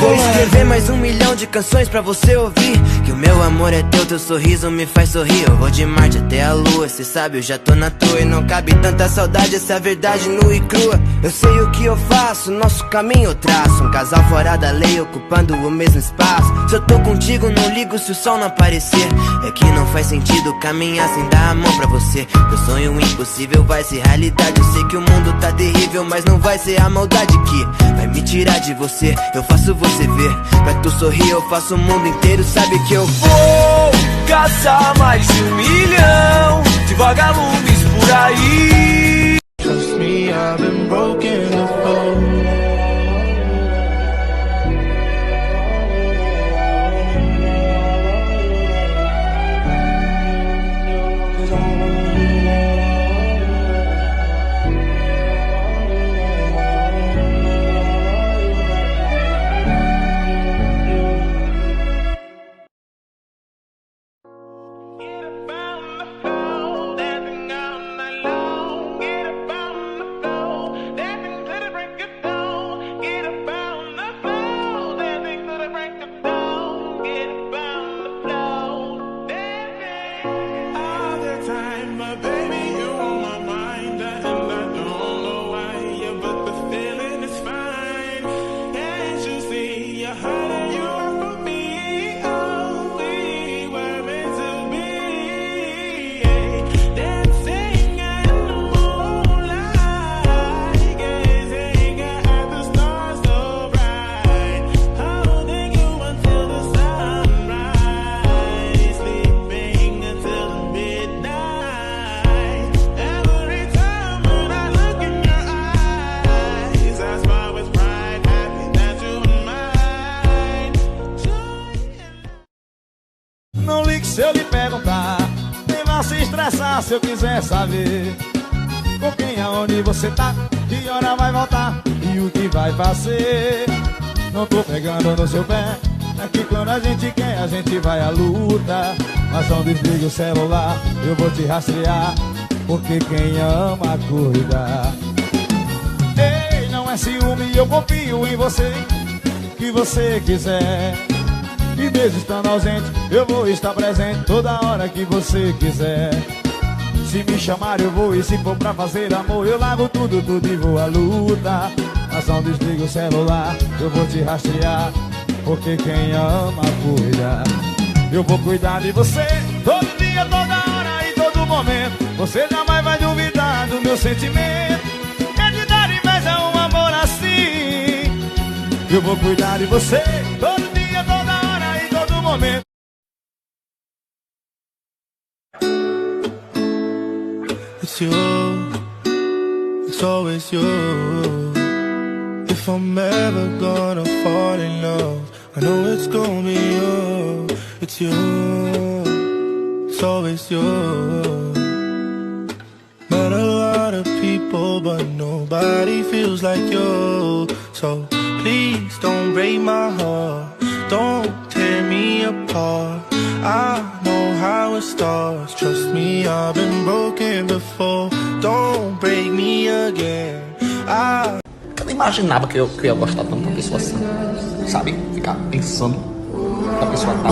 Vou escrever mais 1 milhão de canções pra você ouvir. Que o meu amor é teu sorriso me faz sorrir. Eu vou de Marte até a lua, cê sabe, eu já tô na toa. E não cabe tanta saudade, essa verdade nua e crua. Eu sei o que eu faço, nosso caminho eu traço. Um casal fora da lei, ocupando o mesmo espaço. Se eu tô contigo, não ligo se o sol não aparecer. É que não faz sentido caminhar sem dar a mão pra você. Meu sonho impossível vai ser realidade. Eu sei que o mundo tá terrível, mas não vai ser a maldade que vai me tirar de você. Eu faço você ver, pra tu sorrir eu faço o mundo inteiro. Sabe que eu vou caçar mais de 1 milhão de vagalumes por aí. Trust me, I've been broken before. Se eu lhe perguntar, nem vá se estressar se eu quiser saber com quem, aonde você tá, que hora vai voltar e o que vai fazer. Não tô pegando no seu pé, é que quando a gente quer, a gente vai à luta. Mas não desliga o celular, eu vou te rastrear, porque quem ama cuida. Ei, não é ciúme, eu confio em você, que você quiser. E mesmo estando ausente, eu vou estar presente toda hora que você quiser. Se me chamar eu vou, e se for pra fazer amor eu largo tudo, tudo e vou à luta. Mas não desliga o celular, eu vou te rastrear, porque quem ama cuida. Eu vou cuidar de você todo dia, toda hora e todo momento. Você jamais vai duvidar do meu sentimento. É de dar inveja um amor assim. Eu vou cuidar de você todo dia, toda hora e todo momento. It's you, it's always you. If I'm ever gonna fall in love, I know it's gonna be you. It's you, it's always you. Met a lot of people, but nobody feels like you. So please don't break my heart, don't tear me apart. I know how it starts, trust me, I've been broken before. Don't break me again. Eu não imaginava que eu ia gostar tanto de uma pessoa assim, sabe? Ficar pensando que a pessoa tá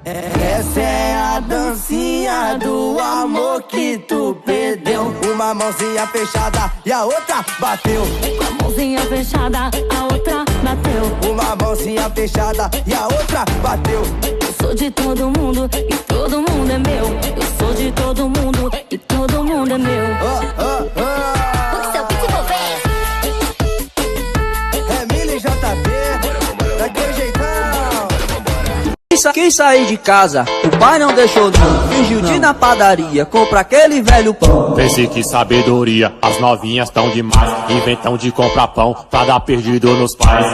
Essa é a dancinha do amor que tu perdeu. Uma mãozinha fechada e a outra bateu. Uma mãozinha fechada, a outra bateu. Uma mãozinha fechada e a outra bateu. Eu sou de todo mundo e todo mundo é meu. Eu sou de todo mundo é meu. O que seu pitbull fez? É Mili JB, daquele jeitão. Quem sair de casa, o pai não deixou não. Fingiu de ir na padaria, compra aquele velho pão. Pense que sabedoria, as novinhas tão demais. Inventam de comprar pão pra dar perdido nos pais.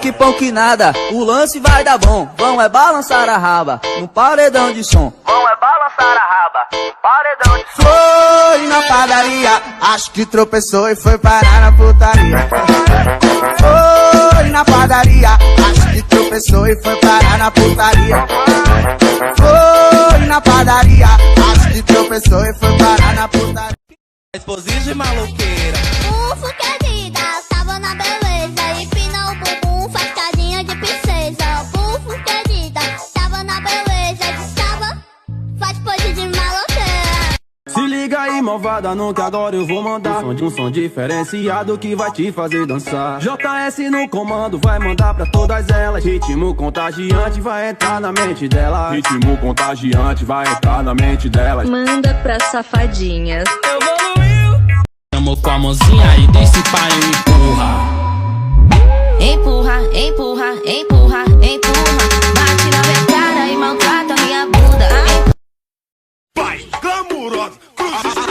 Que pão que nada, o lance vai dar bom. Vão é balançar a raba, no paredão de som. Vão é balançar a raba, no paredão de som. Foi na padaria, acho que tropeçou e foi parar na putaria. Foi na padaria, acho que tropeçou e foi parar na putaria. Foi na padaria, acho que tropeçou e foi parar na putaria. Exposição maloqueira. Ufo, querida, tava na beleza. Empina o bumbum, faz carinha de princesa. Ufo, querida, tava na beleza. Estava, faz pose de maloqueira. Se liga aí, malvada, não que agora eu vou mandar um som diferenciado que vai te fazer dançar. JS no comando, vai mandar pra todas elas. Ritmo contagiante vai entrar na mente dela. Ritmo contagiante vai entrar na mente delas. Manda pra safadinhas. Chamou com a mãozinha e disse para eu empurrar. Empurra, empurra, empurra, empurra. Bate na minha cara e maltrata minha bunda. Vai, glamurosa,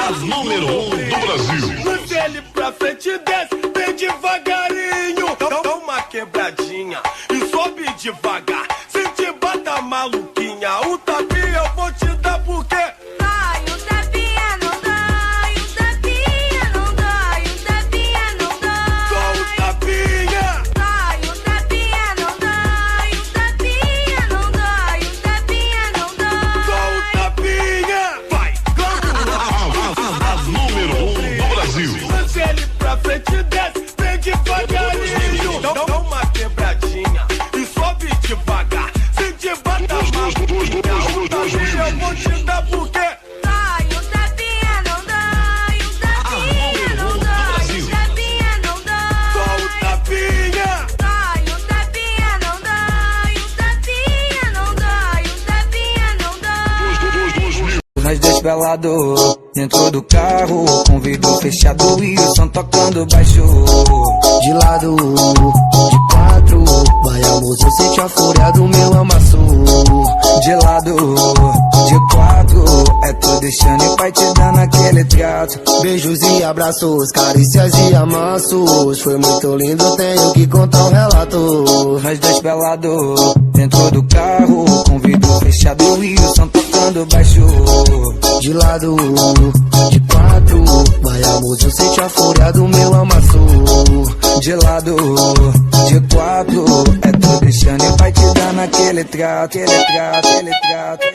As número 1 do Brasil. lance ele pra frente e desce bem devagarinho. Dá uma quebradinha e sobe devagar. Se te bata maluquinha, um tapinha eu vou te dar porque Dói, um tapinha não dói, um tapinha não dói, um tapinha não dói. só um tapinha. Dói, um tapinha não dói, um tapinha não dói, um tapinha não dói. Só um tapinha. Vai, glamurosa. As número 1 do Brasil. Lance ele pra frente e desce bem devagarinho. Dá uma quebradinha e sobe devagar. Se te bata maluquinha, um tapinha eu vou te dar porque Dói, um tapinha não dói, um tapinha não dói, um tapinha não só dói. um tapinha. Dói, um tapinha não dói, um tapinha não dói, um tapinha não dói. Nós dois pelados, dentro do carro, com vidro fechado e o som tocando baixo. De lado, de quatro, vai amor, você sente a fúria do meu amasso. De lado, de quatro, é tô deixando e vai te dando aquele trato. Beijos e abraços, carícias e amassos. Foi muito lindo, tenho que contar um relato. Nós dois pelados, dentro do carro, com vidro fechado e o som tocando baixo. De lado, de quatro, vai amor, você sente a fúria do meu amasso. De lado, de quatro, é tô deixando e vai te dando aquele trato, aquele trato, aquele trato.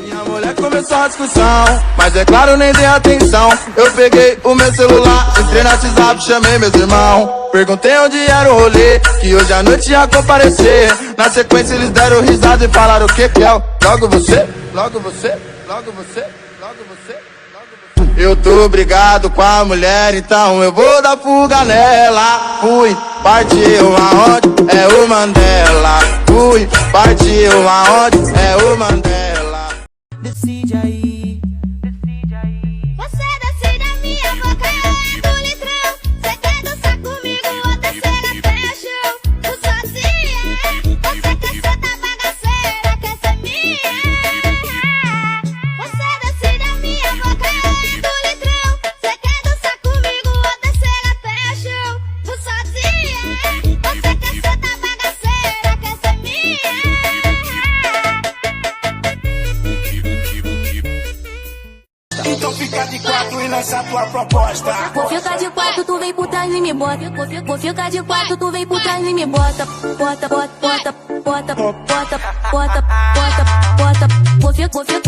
Minha mulher começou a discussão, mas é claro, nem dei atenção. Eu peguei o meu celular, entrei no WhatsApp, chamei meus irmãos. Perguntei onde era o rolê, que hoje à noite ia comparecer. Na sequência eles deram risada e falaram o que que é? Logo você, logo você, logo você, logo você, logo você. Eu tô brigado com a mulher, então eu vou dar fuga nela. Fui, partiu aonde? É o Mandela. Fui, partiu aonde? É o Mandela. Decide aí. Você decide a minha boca é do litrão. Você quer dançar comigo ou descer até o chão? Tu sozinha, você quer ser da bagaceira, quer ser minha. Você decide a minha boca é do litrão. Você quer dançar comigo ou descer até o chão? Tu sozinha, você quer ser da bagaceira, quer ser minha. Então fica de quatro e lança tua proposta. Vou ficar de quatro, tu vem por trás e me bota. Vou ficar de quatro, tu vem por trás e me bota. Bota, bota, bota, bota, bota, bota, bota, bota. Vou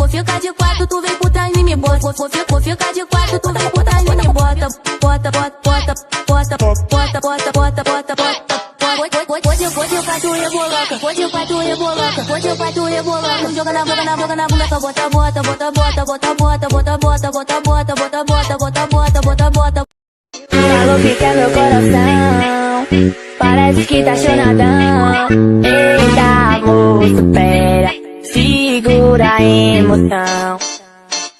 ficar de quatro, tu vem por trás e me bota. Vou ficar de quatro, tu vem por trás e me bota. Bota, bota, bota, bota, bota, bota, bota, bota, bota. Hoje eu faço reboloca, hoje eu faço reboloca, hoje eu faço reboloca. Joga na boca, na boca, na bunda, só bota, bota, bota, bota, bota, bota, bota, bota, bota, bota, bota, bota, bota, bota, bota, bota. Falou que quer meu coração, parece que tá chonadão. Eita, moço, pera, segura a emoção.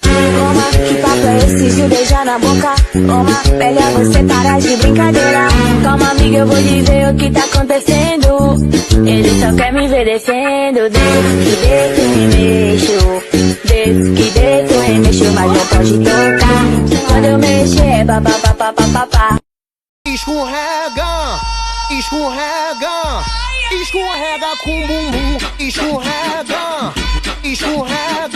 Toma, que papo é esse de beijar na boca? Toma, melhor você parar de brincadeira. Calma, amiga, eu vou dizer o que tá acontecendo. Ele só quer me ver descendo. Desde que deito e mexo, desde que deito e mexo, mas não pode tocar. Quando eu mexo é babá. Escorrega, escorrega, escorrega com bumbum, escorrega, escorrega.